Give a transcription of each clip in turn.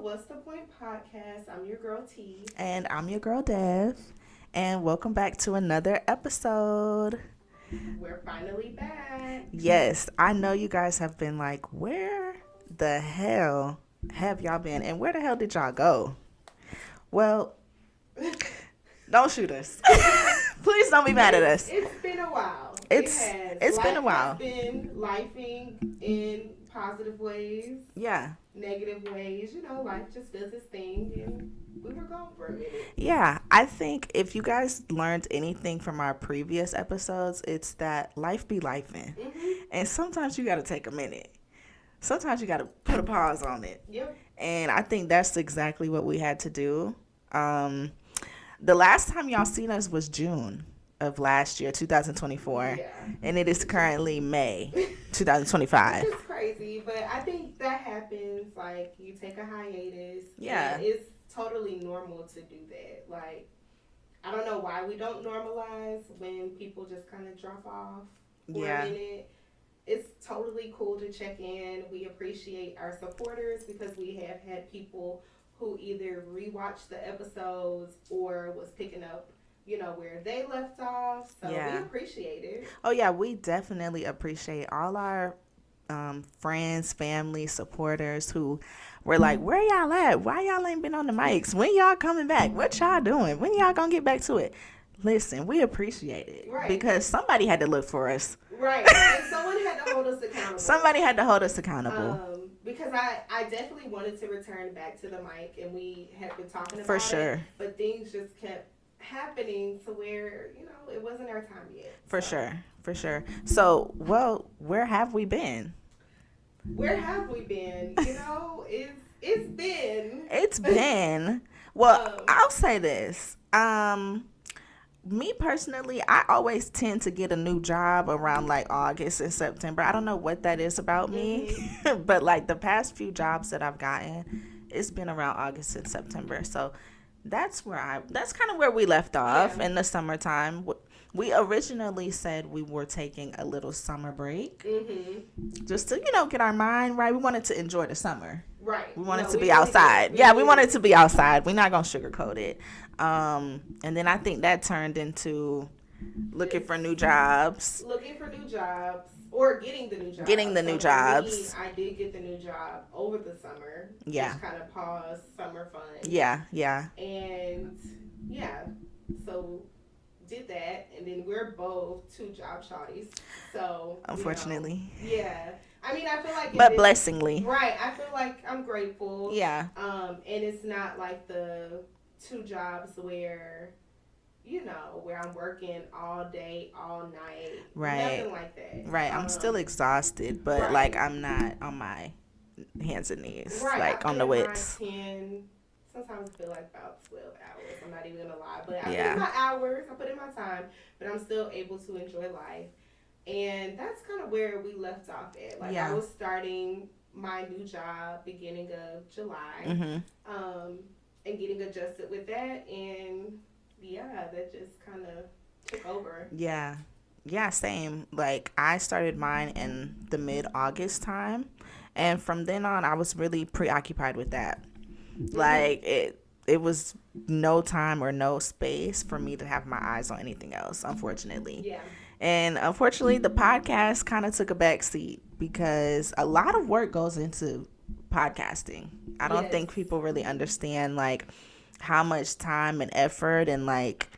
What's the Point podcast. I'm your girl T. And I'm your girl Dev. And welcome back to another episode. We're finally back. Yes, I know you guys have been like, where the hell have y'all been? And where the hell did y'all go? Well, don't shoot us. Please don't be mad at us. It's been a while. It's been a while. Life has been lifing in positive ways. Yeah. Negative ways. You know, life just does its thing, and we were gone for a minute. Yeah, I think if you guys learned anything from our previous episodes, it's that life be lifing. Mm-hmm. And sometimes you got to take a minute. Sometimes you got to put a pause on it. Yep. And I think that's exactly what we had to do. The last time y'all seen us was June of last year, 2024. Yeah. And it is currently May 2025. It's crazy, but I think that happens. Like, you take a hiatus. Yeah. And it's totally normal to do that. Like, I don't know why we don't normalize when people just kind of drop off for a minute. It's totally cool to check in. We appreciate our supporters because we have had people who either rewatched the episodes or was picking up, you know, where they left off. So we appreciate it. Oh, yeah, we definitely appreciate all our friends, family, supporters who were like, where y'all at? Why y'all ain't been on the mics? When y'all coming back? What y'all doing? When y'all gonna get back to it? Listen, we appreciate it. Right. Because somebody had to look for us. Right. And someone had to hold us accountable. Somebody had to hold us accountable. Because I definitely wanted to return back to the mic, and we had been talking about For sure. it, but things just kept happening to where, you know, it wasn't our time yet. For sure. So, well, where have we been? Where have we been? You know, it's been. Well, I'll say this. Me personally, I always tend to get a new job around like August and September. I don't know what that is about me, but like the past few jobs that I've gotten, it's been around August and September. So that's kind of where we left off in the summertime. We originally said we were taking a little summer break just to, you know, get our mind right. We wanted to enjoy the summer. Right. We wanted to be outside. We wanted to be outside. We're not going to sugarcoat it. And then I think that turned into looking for new jobs. Or getting the new jobs. Getting the new jobs. I did get the new job over the summer. Yeah. Which kind of paused summer fun. Yeah. And, so did that. And then we're both two job shawties. So, unfortunately. You know, yeah. I mean, I feel like... But blessingly. Right. I feel like I'm grateful. Yeah. And it's not like the two jobs where, you know, where I'm working all day, all night. Right. Nothing like that. Right. I'm still exhausted, but like I'm not on my hands and knees. Right. Like on the wits. Sometimes I feel like about 12 hours. I'm not even going to lie. But I put in my hours. I put in my time. But I'm still able to enjoy life. And that's kind of where we left off at. Like, I was starting my new job beginning of July. And getting adjusted with that. And, that just kind of took over. Yeah, same. Like, I started mine in the mid-August time. And from then on, I was really preoccupied with that. Like, it was no time or no space for me to have my eyes on anything else, unfortunately. Yeah. And unfortunately, the podcast kind of took a back seat because a lot of work goes into podcasting. I don't think people really understand, like, how much time and effort and, like,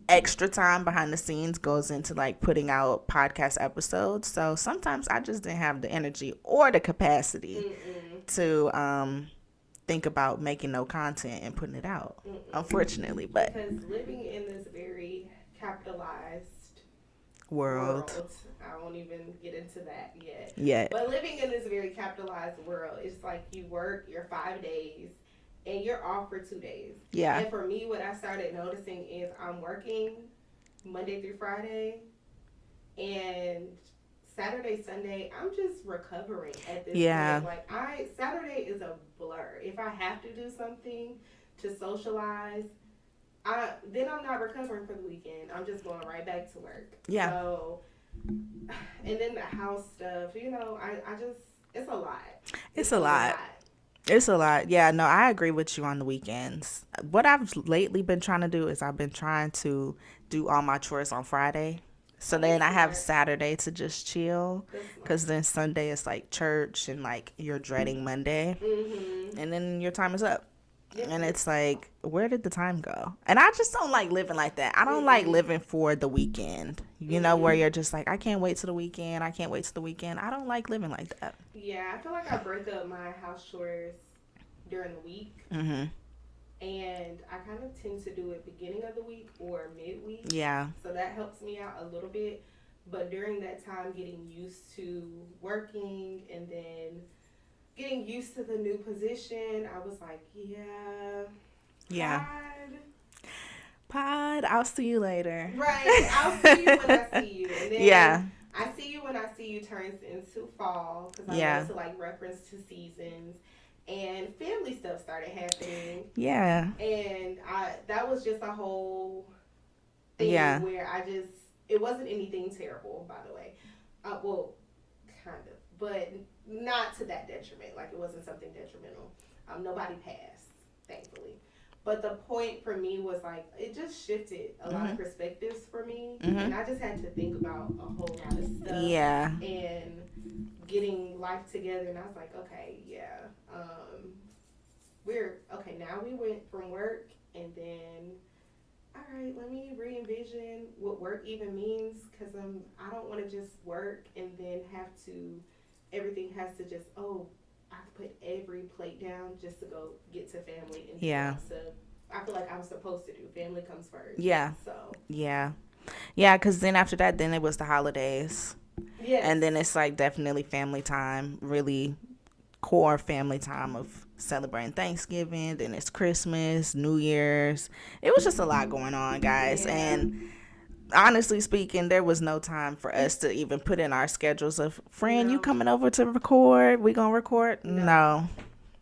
extra time behind the scenes goes into, like, putting out podcast episodes. So sometimes I just didn't have the energy or the capacity to think about making no content and putting it out, unfortunately. But because living in this very capitalized world, I won't even get into that yet. Yeah. But living in this very capitalized world, it's like you work your 5 days and you're off for 2 days. Yeah. And for me, what I started noticing is I'm working Monday through Friday, and Saturday, Sunday, I'm just recovering at this point. Like, Saturday is a blur. If I have to do something to socialize, then I'm not recovering for the weekend. I'm just going right back to work. Yeah. So, and then the house stuff, you know, I just, it's a lot. It's a lot. It's a lot. Yeah, no, I agree with you on the weekends. What I've lately been trying to do is I've been trying to do all my chores on Friday. So then I have Saturday to just chill. Because then Sunday is like church and like you're dreading Monday. Mm-hmm. And then your time is up. Yep. And it's like, where did the time go? And I just don't like living like that. I don't like living for the weekend. You know, where you're just like, I can't wait till the weekend. I can't wait till the weekend. I don't like living like that. Yeah, I feel like I break up my house chores during the week. Mm-hmm. And I kind of tend to do it beginning of the week or midweek. Yeah. So that helps me out a little bit. But during that time, getting used to working and then getting used to the new position, I was like, yeah. Pod, I'll see you later. Right. I'll see you when I see you. And then yeah. I see you when I see you turns into fall because I love to like reference to seasons. And family stuff started happening. Yeah. And that was just a whole thing where it wasn't anything terrible, by the way. Well, kind of, but not to that detriment. Like, it wasn't something detrimental. Nobody passed, thankfully. But the point for me was, like, it just shifted a lot of perspectives for me. And I just had to think about a whole lot of stuff. Yeah. And getting life together. And I was like, okay, now we went from work and then, all right, let me re-envision what work even means because I don't want to just work and then everything has to just, I have to put every plate down just to go get to family. And so I feel like I'm supposed to do. Family comes first. Yeah. So. Yeah. Yeah, because then after that, then it was the holidays. Yeah. And then it's like definitely family time, really core family time of celebrating Thanksgiving. Then it's Christmas, New Year's. It was just a lot going on, guys. Yeah. And honestly speaking, there was no time for us to even put in our schedules of, friend, you coming over to record? We gonna record? No.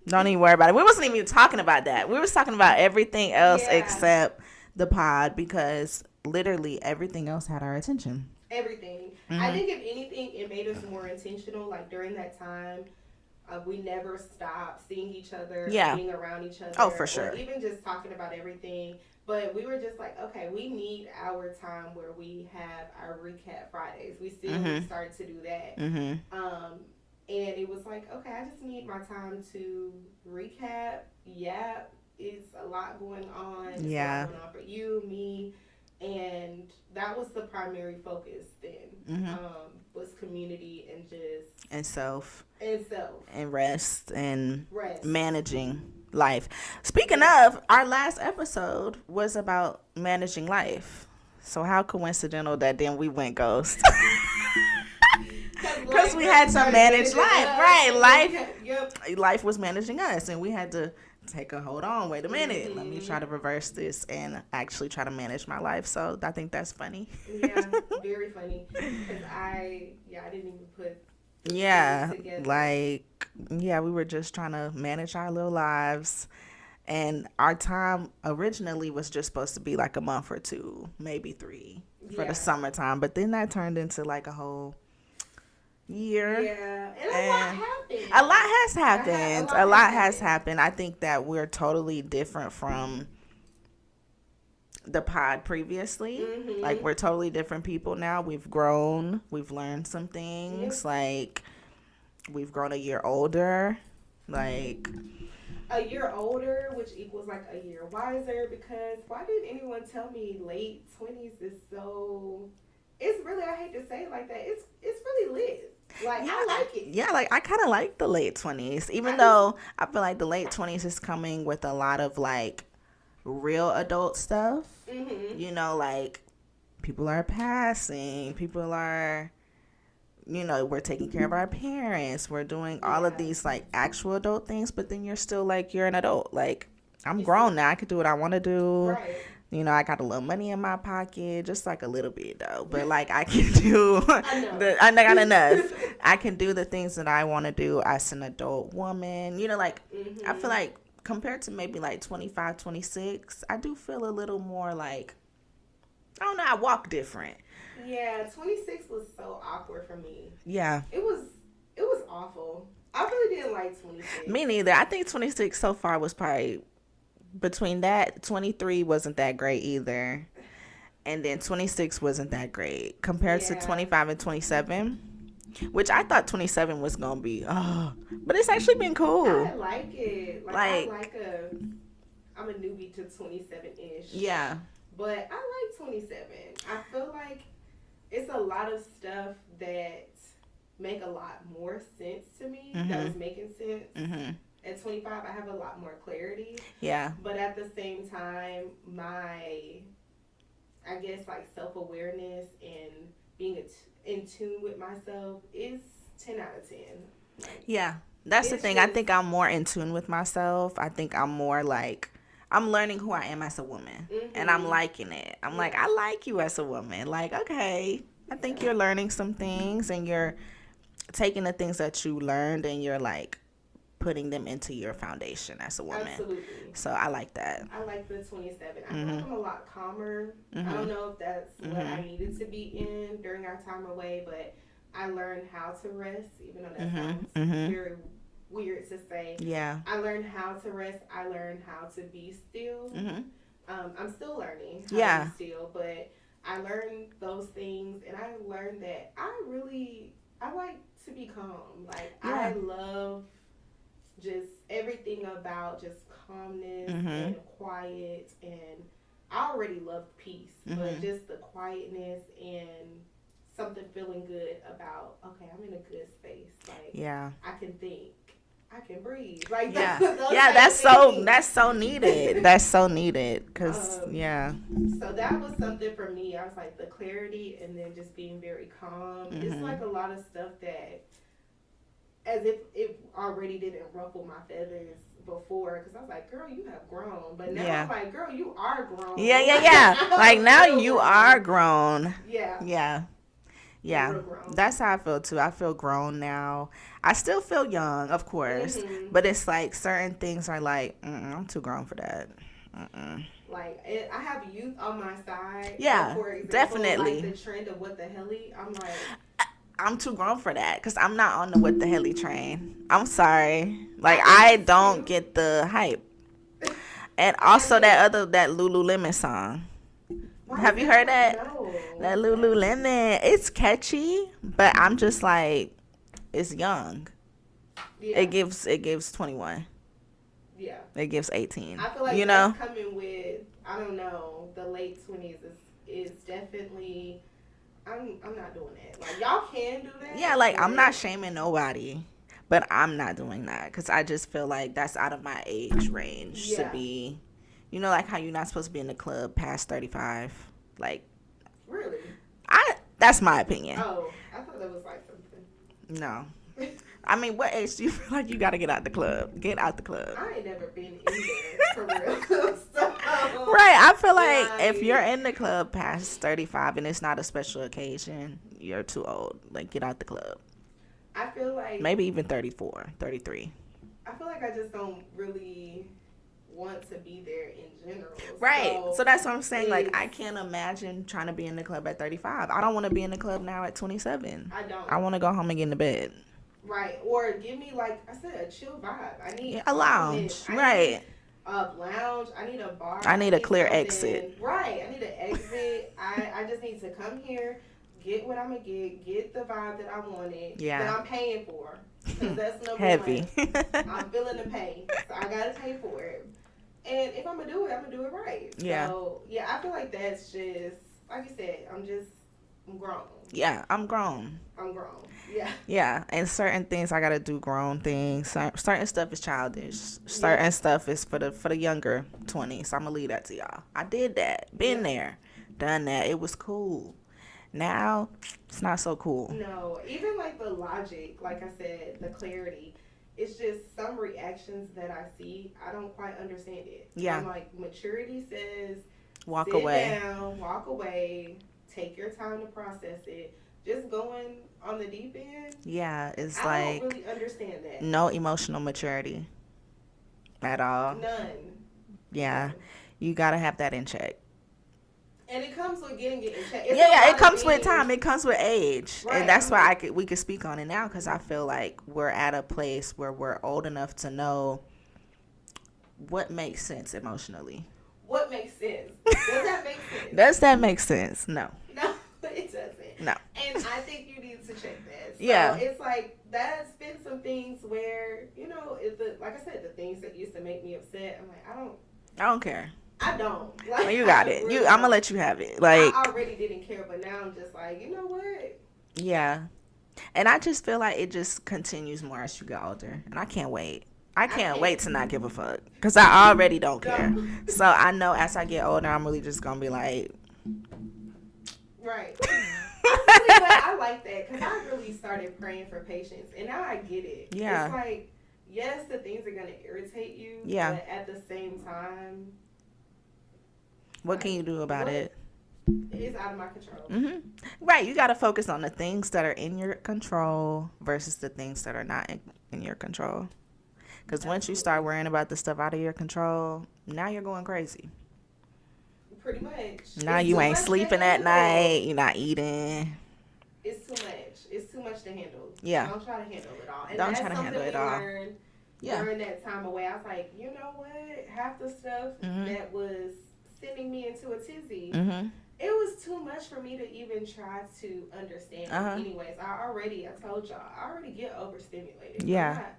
Don't even worry about it. We wasn't even talking about that. We was talking about everything else except the pod because literally everything else had our attention. Everything. I think if anything, it made us more intentional. Like during that time, we never stopped seeing each other, being around each other. Oh, for sure. Or even just talking about everything. But we were just like, okay, we need our time where we have our recap Fridays. We still started to do that. And it was like, okay, I just need my time to recap. Yeah, it's a lot going on. It's a lot going on for you, me. And that was the primary focus then, was community and just... And self. And rest and managing life. Speaking of, our last episode was about managing life. So how coincidental that then we went ghost. Because we had to manage life. Right. Life was managing us and we had to take a hold on, wait a minute, let me try to reverse this and actually try to manage my life. So I think that's funny. Yeah, very funny because I didn't even put together. We were just trying to manage our little lives, and our time originally was just supposed to be like a month or two, maybe 3 for the summertime, but then that turned into like a whole year. Yeah, and a lot happened. A lot has happened. A lot has happened. I think that we're totally different from the pod previously. Like, we're totally different people now. We've grown. We've learned some things. Like, we've grown a year older. Like... A year older, which equals like a year wiser, because why didn't anyone tell me late 20s is so... It's really, I hate to say it like that, it's really lit. Like, I like it. Yeah, like, I kind of like the late 20s, even though I feel like the late 20s is coming with a lot of, like, real adult stuff. You know, like, people are passing, people are, you know, we're taking care of our parents, we're doing all of these, like, actual adult things, but then you're still, like, you're an adult. Like, I'm grown now, I can do what I want to do. Right. You know, I got a little money in my pocket, just like a little bit though. But like I can do, I got enough. I can do the things that I want to do as an adult woman. You know, like I feel like compared to maybe like 25, 26, I do feel a little more like, I don't know, I walk different. Yeah, 26 was so awkward for me. Yeah. It was awful. I really didn't like 26. Me neither. I think 26 so far was probably between that. 23 wasn't that great either. And then 26 wasn't that great compared to 25 and 27. Which I thought 27 was gonna be, but it's actually been cool. I like it. I'm a newbie to 27-ish. Yeah. But I like 27. I feel like it's a lot of stuff that make a lot more sense to me. That was making sense. At 25, I have a lot more clarity. Yeah. But at the same time, my, I guess, like, self-awareness and being in tune with myself is 10 out of 10. Like, yeah. That's the thing. I think I'm more in tune with myself. I think I'm more like, I'm learning who I am as a woman. And I'm liking it. I'm like, I like you as a woman. Like, okay, I think you're learning some things and you're taking the things that you learned and you're like putting them into your foundation as a woman. Absolutely. So I like that. I like the 27. I feel like I'm a lot calmer. I don't know if that's what I needed to be in during our time away, but I learned how to rest, even though that sounds very weird to say. Yeah. I learned how to rest. I learned how to be still. I'm still learning how to be still, but I learned those things, and I learned that I like to be calm. Like, I love just everything about just calmness and quiet, and I already love peace, but just the quietness and something feeling good about, okay, I'm in a good space. Like, I can think, I can breathe. Like, that's so needed. That's so needed because So that was something for me. I was like, the clarity and then just being very calm. It's like a lot of stuff that, as if it already didn't ruffle my feathers before, because I was like, girl, you have grown. But now I'm like, girl, you are grown. Like, now you are grown. Yeah. That's how I feel too. I feel grown now. I still feel young, of course, but it's like certain things are like, I'm too grown for that. Like, I have youth on my side. Yeah, for example, definitely. Like the trend of what the helly, I'm like, I'm too grown for that because I'm not on the what the helly train. I'm sorry. Like, I don't get the hype. And also that Lululemon song. Have you heard that? No. That Lululemon. It's catchy, but I'm just like, it's young. Yeah. It gives 21. Yeah. It gives 18. I feel like that's coming with, I don't know, the late 20s is definitely, I'm not doing that. Like, y'all can do that. Yeah, like, I'm not shaming nobody, but I'm not doing that because I just feel like that's out of my age range to be, like how you're not supposed to be in the club past 35. Like, really? That's my opinion. Oh, I thought that was like something. No. I mean, what age do you feel like you got to get out the club? Get out the club. I ain't never been in there, for real. Right. I feel like if you're in the club past 35 and it's not a special occasion, you're too old. Like, get out the club. I feel like... Maybe even 34, 33. I feel like I just don't really want to be there in general. Right. So that's what I'm saying. Like, I can't imagine trying to be in the club at 35. I don't want to be in the club now at 27. I don't. I want to go home and get into bed. Right. Or give me, like I said, a chill vibe. I need a lounge. Right. A lounge. I need a bar. I need a clear exit. Right. I need an exit. I just need to come here, get what I'm going to get the vibe that I wanted, that I'm paying for. Because that's number heavy. one. I'm feeling the pay. So I got to pay for it. And if I'm going to do it, I'm going to do it right. Yeah. So, yeah, I feel like that's just, like you said, I'm grown. Yeah, I'm grown. Yeah. Yeah, and certain things I gotta do grown things. Certain stuff is childish. Certain stuff is for the younger 20s. So I'm gonna leave that to y'all. I did that. Been there, done that. It was cool. Now it's not so cool. No, even like the logic, like I said, the clarity. It's just some reactions that I see, I don't quite understand it. Yeah. I'm like, maturity says, walk sit away. down, walk away, take your time to process it. Just going on the deep end. Yeah, it's I don't really understand that. No emotional maturity at all. None. Yeah, you gotta have that in check. And it comes with getting it in check. It comes with time. It comes with age. Right. And that's why we could speak on it now, because I feel like we're at a place where we're old enough to know what makes sense emotionally. What makes sense? Does that make sense? Does that make sense? No. No, it doesn't. No. And I think you need to check that. So yeah. It's like, that's been some things where, like I said, the things that used to make me upset, I'm like, I don't care. I don't. Like, well, you got it. Really I'm gonna let you have it. Like, I already didn't care, but now I'm just like, you know what? Yeah. And I just feel like it just continues more as you get older. And I can't wait. I can't wait to not give a fuck. Because I already don't care. So I know as I get older, I'm really just going to be like... Right. I like that. Because I really started praying for patience. And now I get it. Yeah. It's like, yes, the things are going to irritate you. Yeah. But at the same time... What can you do about it? It's out of my control. Mm-hmm. Right. You got to focus on the things that are in your control versus the things that are not in your control. Because once you start worrying about the stuff out of your control, now you're going crazy. Pretty much. Now you ain't sleeping at night. You're not eating. It's too much. It's too much to handle. Yeah. Don't try to handle it all. And don't try to handle it all. During that time away, I was like, you know what? Half the stuff that was sending me into a tizzy, it was too much for me to even try to understand. Anyways, I told y'all, I already get overstimulated. Yeah.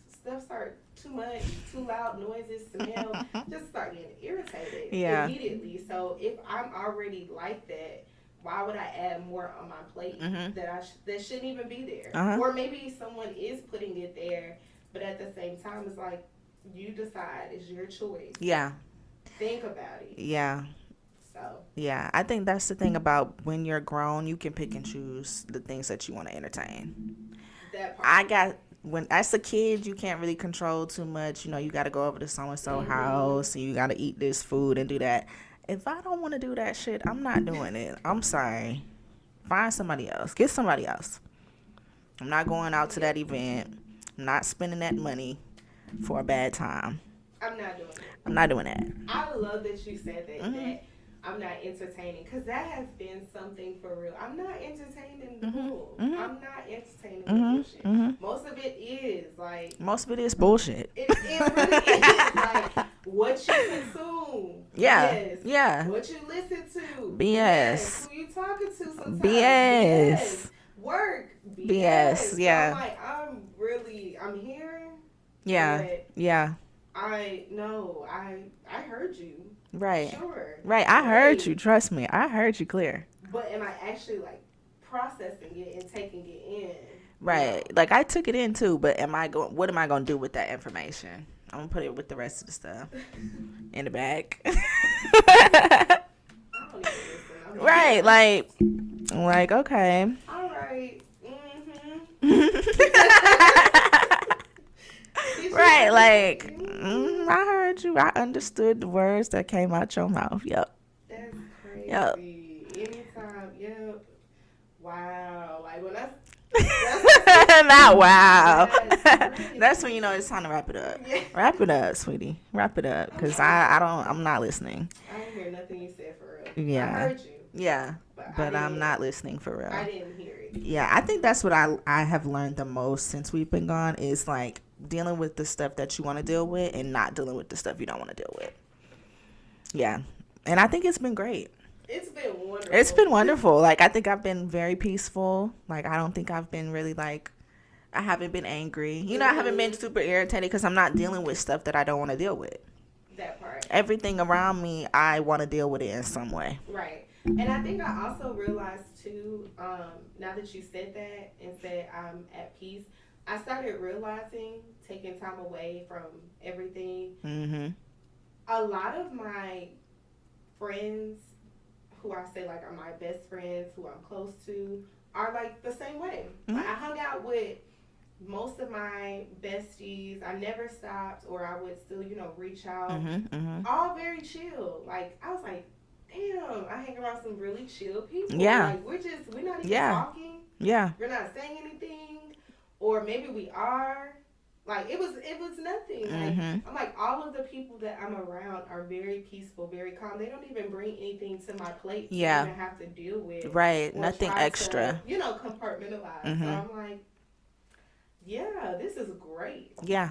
Stuff start too much, too loud noises, smell, just start getting irritated immediately. So if I'm already like that, why would I add more on my plate that shouldn't even be there? Or maybe someone is putting it there, but at the same time, it's like, you decide. It's your choice. Yeah. Think about it. Yeah. So. Yeah, I think that's the thing about when you're grown, you can pick and choose the things that you want to entertain. That part. When as a kid, you can't really control too much. You got to go over to so-and-so house and you got to eat this food and do that. If I don't want to do that shit, I'm not doing it. I'm sorry. Find somebody else. Get somebody else. I'm not going out to that event. I'm not spending that money for a bad time. I'm not doing it. I'm not doing that. I love that you said that, that I'm not entertaining, because that has been something for real. I'm not entertaining the bull. I'm not entertaining the bullshit. Most of it is like... Most of it is bullshit. It really is. Like, what you consume. Yeah. Yes. Yeah. What you listen to. BS. Yes. Who you talking to sometimes. BS. Yes. Work. BS. Yeah. So I'm here. Yeah. Yeah. I heard you. Right. Sure. Right. I heard you. Trust me. I heard you clear. But am I actually like processing it and taking it in? Right. No. Like I took it in too, but what am I going to do with that information? I'm going to put it with the rest of the stuff in the bag. I don't even listen. Right. Like, okay. All right. Right, like, I heard you. I understood the words that came out your mouth. Yep. That's crazy. Yep. Anytime, yep. Wow. Like, when not wow. Yes. That's when you know it's time to wrap it up. Yeah. Wrap it up, sweetie. Wrap it up, because I'm not listening. I didn't hear nothing you said for real. Yeah. I heard you. Yeah, but I'm not listening for real. I didn't hear it. Yeah, I think that's what I have learned the most since we've been gone is like dealing with the stuff that you want to deal with and not dealing with the stuff you don't want to deal with. Yeah, and I think it's been great. It's been wonderful. It's been wonderful. Like, I think I've been very peaceful. Like, I don't think I've been really like, I haven't been angry. I haven't been super irritated because I'm not dealing with stuff that I don't want to deal with. That part. Everything around me, I want to deal with it in some way. Right. And I think I also realized too, now that you said that and said I'm at peace, I started realizing, taking time away from everything, a lot of my friends who I say like are my best friends, who I'm close to, are like the same way. Like, I hung out with most of my besties. I never stopped, or I would still, reach out. All very chill. Like, I was like, damn, I hang around some really chill people. Yeah. Like, we're not even talking. Yeah. We're not saying anything. Or maybe we are, Like, it was nothing. Like, I'm like, all of the people that I'm around are very peaceful, very calm. They don't even bring anything to my plate to even have to deal with. Right. Nothing extra. To, compartmentalize. So I'm like, yeah, this is great. Yeah.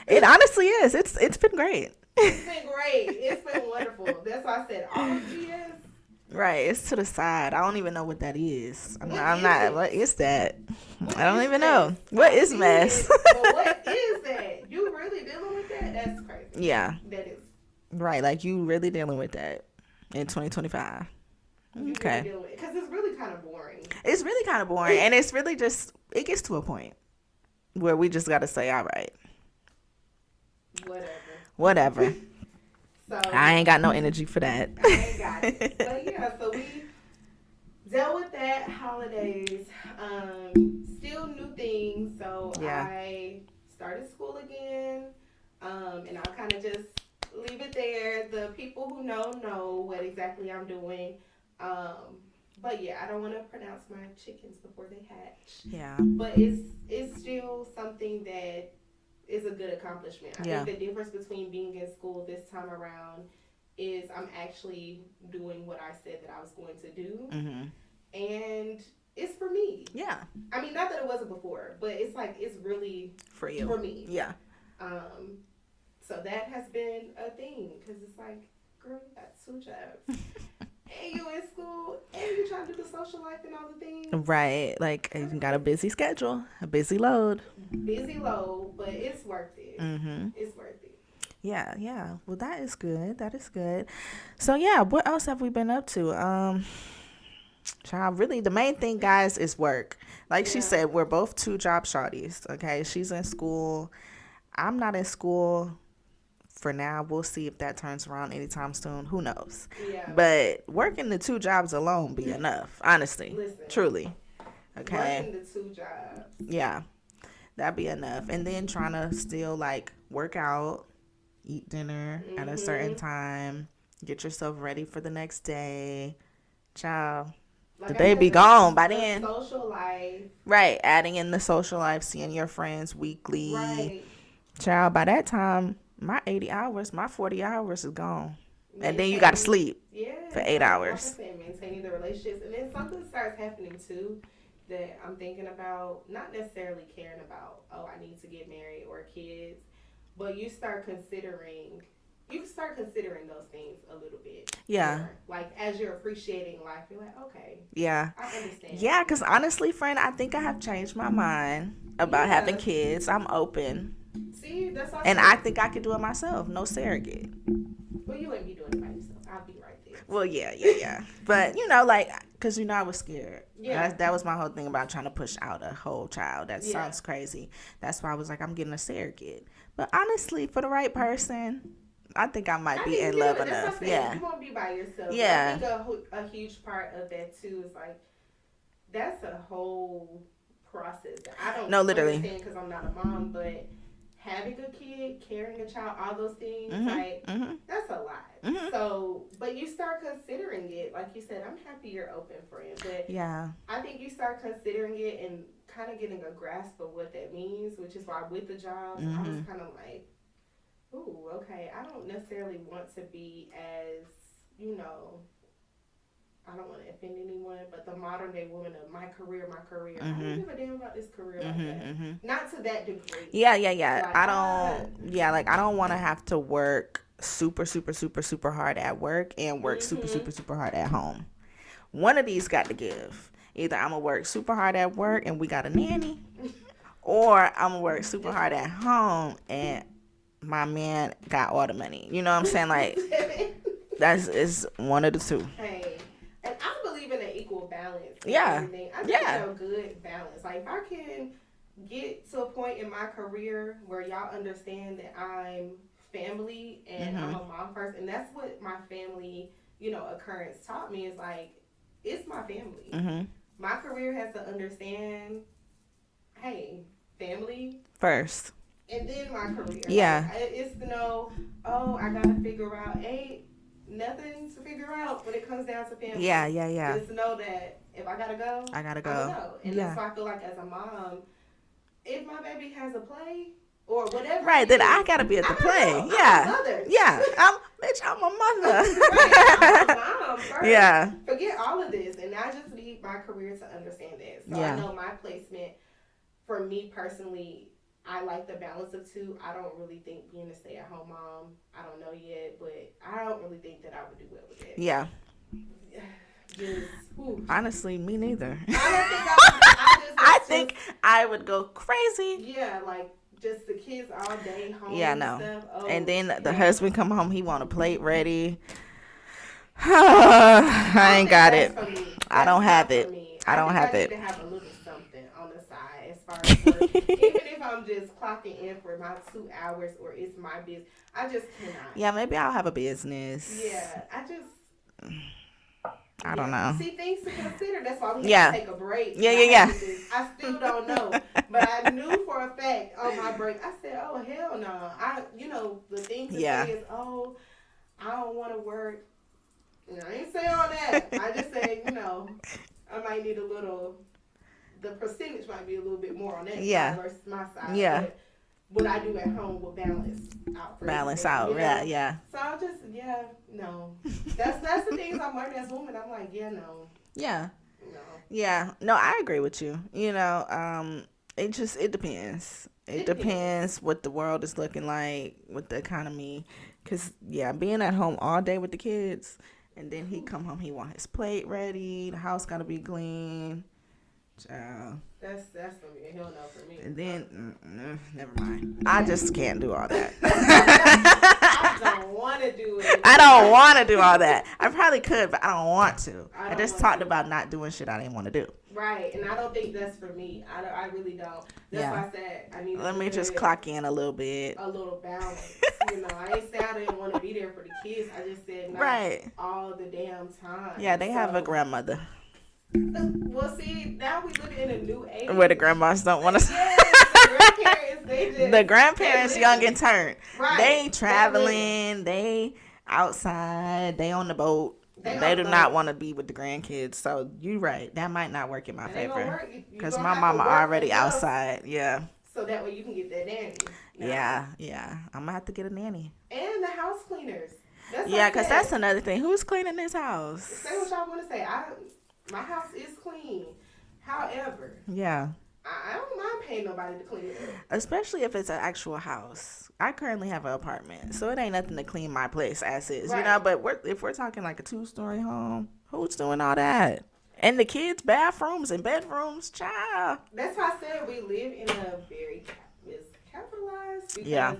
It honestly is. It's been great. It's been great. It's been wonderful. That's why I said all GS. Right, it's to the side. I don't even know what that is. I'm not. What is that? I don't even know. What is mess? But what is that? You really dealing with that? That's crazy. Yeah. That is. Right, like you really dealing with that in 2025. Okay. Because it's really kind of boring. It's really kind of boring, and it's really just, it gets to a point where we just got to say, all right. Whatever. So I ain't got no energy for that. I ain't got it. But yeah, so we dealt with that holidays. Still new things. So I started school again. And I'll kind of just leave it there. The people who know what exactly I'm doing. But yeah, I don't want to pronounce my chickens before they hatch. Yeah. But it's still something that is a good accomplishment. I think the difference between being in school this time around is I'm actually doing what I said that I was going to do. And it's for me. Yeah. I mean, not that it wasn't before, but it's like, it's really for you. For me. Yeah. So that has been a thing, because it's like, girl, you got 2 jobs. And you in school, and you trying to do the social life and all the things. Right. Like, you got a busy schedule, a busy load. But it's worth it. It's worth it. Yeah. Well, that is good. So, yeah, what else have we been up to? Child, really, the main thing, guys, is work. Like she said, we're both 2 job shorties, okay? She's in school. I'm not in school. For now, we'll see if that turns around anytime soon. Who knows? Yeah. But working the 2 jobs alone be enough, honestly. Listen, truly. Okay. Working the 2 jobs. Yeah. That'd be enough. And then trying to still, like, work out, eat dinner at a certain time, get yourself ready for the next day. Child, like the day be gone by then. Social life. Right. Adding in the social life, seeing your friends weekly. Right. Child, by that time, my 80 hours, my 40 hours is gone. And then you got to sleep for 8 hours. Maintaining the relationships. And then something starts happening, too, that I'm thinking about, not necessarily caring about, oh, I need to get married or kids, but you start considering those things a little bit. Yeah. More. Like, as you're appreciating life, you're like, okay. Yeah. I understand. Yeah, because honestly, friend, I think I have changed my mind about having kids. I'm open. See, that's awesome. And I think I could do it myself. No surrogate. Well, you ain't be doing it by yourself. I'll be right there. Well, yeah. But, like, because, I was scared. Yeah. That was my whole thing about trying to push out a whole child. That sounds crazy. That's why I was like, I'm getting a surrogate. But honestly, for the right person, I think I might be in love enough. Yeah. You won't be by yourself. Yeah. I think a huge part of that, too, is like, that's a whole process. I don't literally understand because I'm not a mom, but having a kid, carrying a child, all those things, that's a lot. So, but you start considering it. Like you said, I'm happy you're open, friend. But yeah, I think you start considering it and kind of getting a grasp of what that means, which is why with the jobs, I was kind of like, ooh, okay, I don't necessarily want to be as, I don't want to offend anyone, but the modern day woman of my career. I don't give a damn about this career like that. Not to that degree. Yeah. Like, I don't want to have to work super, super, super, super hard at work and work super, super, super hard at home. One of these got to give. Either I'm going to work super hard at work and we got a nanny, or I'm going to work super hard at home and my man got all the money. You know what I'm saying? Like, it's one of the two. Hey. And I believe in an equal balance. Yeah. Everything. I think a good balance. Like, if I can get to a point in my career where y'all understand that I'm family and I'm a mom first, and that's what my family, occurrence taught me is like, it's my family. My career has to understand, hey, family first. And then my career. Yeah. Like, it's to know, I got to figure out, nothing to figure out when it comes down to family. Yeah. Just know that if I gotta go, I gotta go. And that's why I feel like as a mom, if my baby has a play, or whatever. Right, then I gotta be at the play. Yeah. Yeah. I'm a mother. Right, I'm a mom first. Yeah. Forget all of this. And I just need my career to understand that. So I know my placement, for me personally, I like the balance of two. I don't really think being a stay-at-home mom, I don't know yet, but I don't really think that I would do well with it. Yeah. Just, honestly, me neither. I think I would go crazy. Yeah, like just the kids all day home. Yeah, no. And stuff. Oh, and then the husband come home, he want a plate ready. I ain't got it. I don't have it. I don't have it. I need to have a little something on the side as far as work. Even if I'm just clocking in for my 2 hours or it's my business, I just cannot. Yeah, maybe I'll have a business. Yeah, I don't know. See, things to consider. That's why we have to take a break. Yeah. I still don't know. But I knew for a fact on my break, I said, oh, hell no. The thing to say is, oh, I don't want to work. I ain't say all that. I just say, I might need a little, the percentage might be a little bit more on that side versus my side. Yeah. But what I do at home will balance out. Yeah. So I'll just, no. That's the things I'm learning as a woman. I'm like, no. Yeah. No. Yeah. No, I agree with you. It depends. It depends what the world is looking like with the economy. Because, being at home all day with the kids, and then he come home, he want his plate ready, the house got to be clean. Child. That's gonna be a hell no for me. And then, never mind. I just can't do all that. I don't want to do it. I don't want to do all that. I probably could, but I don't want to. I just talked about not doing shit I didn't want to do. Right, and I don't think that's for me. I really don't. That's why I said I need. Let me just clock in a little bit. A little balance. I ain't say I didn't want to be there for the kids. I just said not all the damn time. Yeah, they have a grandmother. Well, see, now we live in a new age where the grandmas don't want to. The grandparents young and turned. Right. They traveling. They outside. They on the boat. They do not want to be with the grandkids. So you're right. That might not work in my favor. Because my mama already outside. Yeah. So that way you can get that nanny. Yeah. I'm going to have to get a nanny. And the house cleaners. Because that's another thing. Who's cleaning this house? Say what y'all want to say. My house is clean. However. Yeah. I don't mind paying nobody to clean it up. Especially if it's an actual house. I currently have an apartment, so it ain't nothing to clean my place as is, right. But if we're talking like a 2-story home, who's doing all that? And the kids' bathrooms and bedrooms, child. That's why I said we live in a very capitalized. Because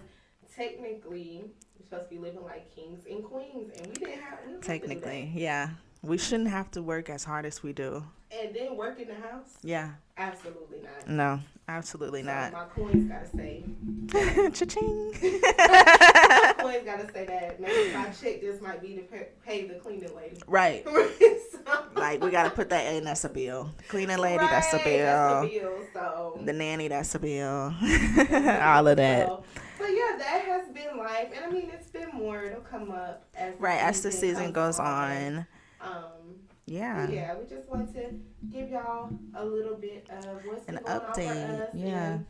technically, we're supposed to be living like kings and queens, and we didn't have. Technically, yeah. We shouldn't have to work as hard as we do. And then work in the house? Yeah. Absolutely not. No, absolutely not. My coins gotta say. Cha-ching. My coins gotta say that. Maybe my check just might be to pay the cleaning lady. Right. Like, we gotta put that in. That's a bill. Cleaning lady, that's a bill. That's a bill, so. The nanny, that's a bill. All of that. But yeah, that has been life. And I mean, it's been more. It'll come up as the season goes on. Yeah, we just want to give y'all a little bit of what's going update. On for us. Yeah. And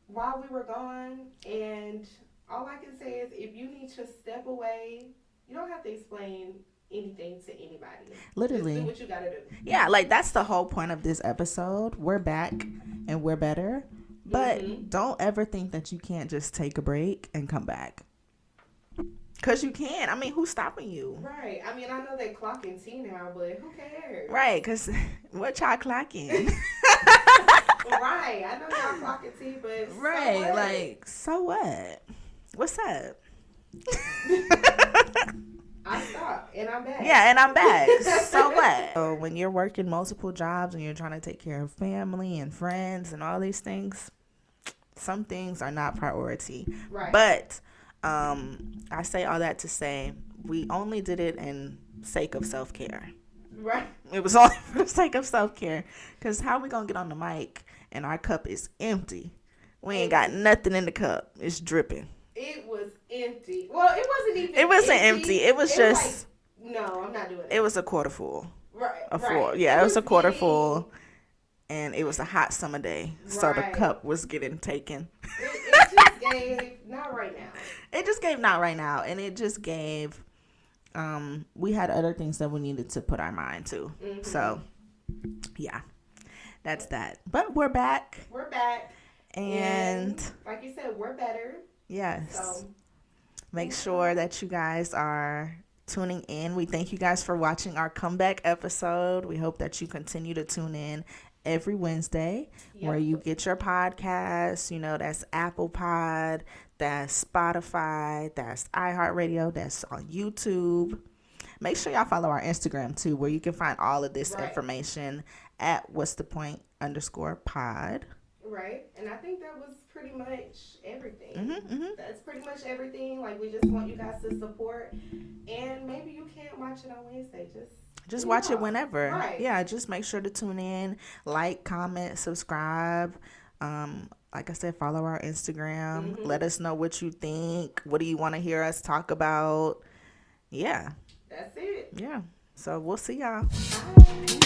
while we were gone, and all I can say is if you need to step away, you don't have to explain anything to anybody. Literally. Just do what you gotta do. Yeah, like that's the whole point of this episode. We're back and we're better. But don't ever think that you can't just take a break and come back. Because you can. I mean, who's stopping you? Right. I mean, I know they clocking tea now, but who cares? Right, because what y'all clocking? Right. I know y'all clocking tea, but right. So what? What's up? I stopped, and I'm back. Yeah, and I'm back. So what? So when you're working multiple jobs and you're trying to take care of family and friends and all these things, some things are not priority. Right. But I say all that to say we only did it in sake of self-care. Right. It was only for the sake of self-care. Because how we going to get on the mic and our cup is empty? We ain't got nothing in the cup. It's dripping. It was empty. Well, it wasn't even It wasn't empty. It was just... no, I'm not doing it. It was a quarter full. Right. Full. Yeah, it was a quarter full. And it was a hot summer day. So the cup was getting taken. It just gave not right now. It just gave not right now, and it just gave. We had other things that we needed to put our mind to. Mm-hmm. So, yeah, that's that. But we're back. We're back. And like you said, we're better. Yes. So, make sure that you guys are tuning in. We thank you guys for watching our comeback episode. We hope that you continue to tune in every Wednesday where you get your podcasts. You know, that's Apple Pod, that's Spotify, that's iHeartRadio, that's on YouTube. Make sure y'all follow our Instagram too, where you can find all of this information at whatsthepoint_pod. Right. And I think that was pretty much everything. Mm-hmm. That's pretty much everything. Like, we just want you guys to support. And maybe you can't watch it on Wednesday. Just watch it whenever. Right. Yeah, just make sure to tune in, like, comment, subscribe. Like I said, follow our Instagram. Mm-hmm. Let us know what you think. What do you want to hear us talk about? Yeah. That's it. Yeah. So we'll see y'all. Bye.